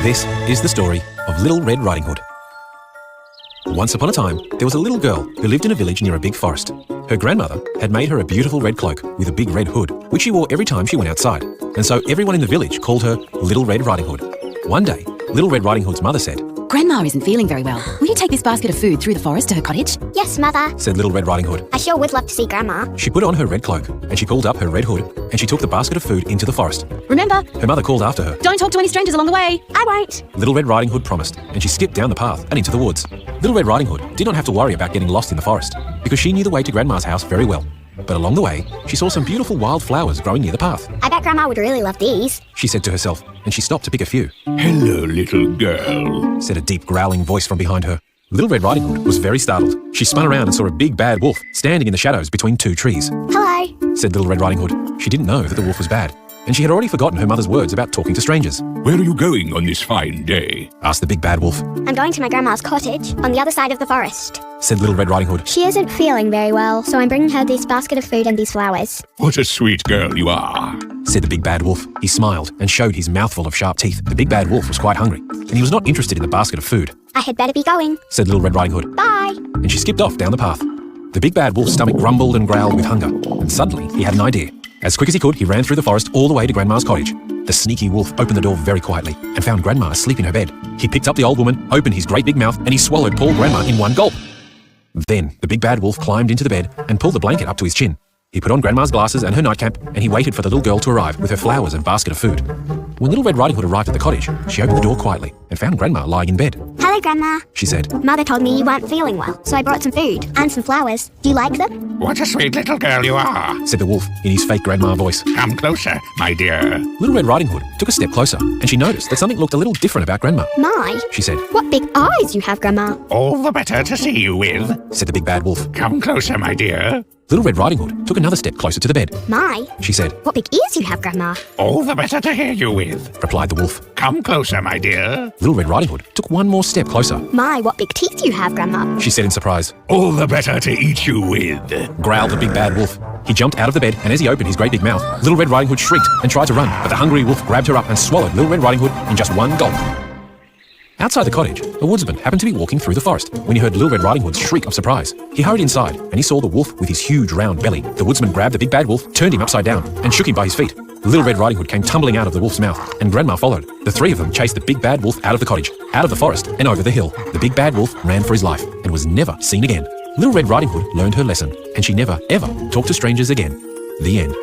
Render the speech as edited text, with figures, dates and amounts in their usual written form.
This is the story of Little Red Riding Hood. Once upon a time, there was a little girl who lived in a village near a big forest. Her grandmother had made her a beautiful red cloak with a big red hood, which she wore every time she went outside. And so everyone in the village called her Little Red Riding Hood. One day, Little Red Riding Hood's mother said, "Grandma isn't feeling very well. Will you take this basket of food through the forest to her cottage?" Yes, Mother. said Little Red Riding Hood. I sure would love to see Grandma. She put on her red cloak and she pulled up her red hood and she took the basket of food into the forest. Remember, Her mother called after her. don't talk to any strangers along the way. I won't. Little Red Riding Hood promised, and she skipped down the path and into the woods. Little Red Riding Hood did not have to worry about getting lost in the forest, because she knew the way to Grandma's house very well. But along the way, she saw some beautiful wild flowers growing near the path. I bet Grandma would really love these. She said to herself, and she stopped to pick a few. "Hello, little girl," Said a deep growling voice from behind her. Little Red Riding Hood was very startled. She spun around and saw a big bad wolf standing in the shadows between two trees. Hello. Said Little Red Riding Hood. She didn't know that the wolf was bad, and she had already forgotten her mother's words about talking to strangers. "Where are you going on this fine day?" Asked the big bad wolf. I'm going to my Grandma's cottage on the other side of the forest. Said Little Red Riding Hood. She isn't feeling very well, so I'm bringing her this basket of food and these flowers. "What a sweet girl you are." Said the big bad wolf. He smiled and showed his mouthful of sharp teeth. The big bad wolf was quite hungry, and he was not interested in the basket of food. I had better be going. Said Little Red Riding Hood. Bye. And she skipped off down the path. The big bad wolf's stomach grumbled and growled with hunger, and suddenly he had an idea. As quick as he could, he ran through the forest all the way to Grandma's cottage. The sneaky wolf opened the door very quietly and found Grandma asleep in her bed. He picked up the old woman, opened his great big mouth, and he swallowed poor Grandma in one gulp. Then the big bad wolf climbed into the bed and pulled the blanket up to his chin. He put on Grandma's glasses and her nightcap, and he waited for the little girl to arrive with her flowers and basket of food. When Little Red Riding Hood arrived at the cottage, she opened the door quietly and found Grandma lying in bed. Hello, Grandma. She said, Mother told me you weren't feeling well, so I brought some food and some flowers. Do you like them? "What a sweet little girl you are." said the wolf in his fake grandma voice. "Come closer, my dear." Little Red Riding Hood took a step closer, and she noticed that something looked a little different about Grandma. My, She said, what big eyes you have, Grandma. "All the better to see you with." said the big bad wolf. "Come closer, my dear." Little Red Riding Hood took another step closer to the bed. My, She said, what big ears you have, Grandma. "All the better to hear you with." replied the wolf. "Come closer, my dear." Little Red Riding Hood took one more step closer. My, what big teeth you have, Grandma. She said in surprise. "All the better to eat you with." Growled the big bad wolf. He jumped out of the bed, and as he opened his great big mouth, Little Red Riding Hood shrieked and tried to run, but the hungry wolf grabbed her up and swallowed Little Red Riding Hood in just one gulp. Outside the cottage, a woodsman happened to be walking through the forest when he heard Little Red Riding Hood's shriek of surprise. He hurried inside, and he saw the wolf with his huge round belly. The woodsman grabbed the big bad wolf, turned him upside down, and shook him by his feet. Little Red Riding Hood came tumbling out of the wolf's mouth, and Grandma followed. The three of them chased the big bad wolf out of the cottage, out of the forest, and over the hill. The big bad wolf ran for his life and was never seen again. Little Red Riding Hood learned her lesson, and she never, ever talked to strangers again. The end.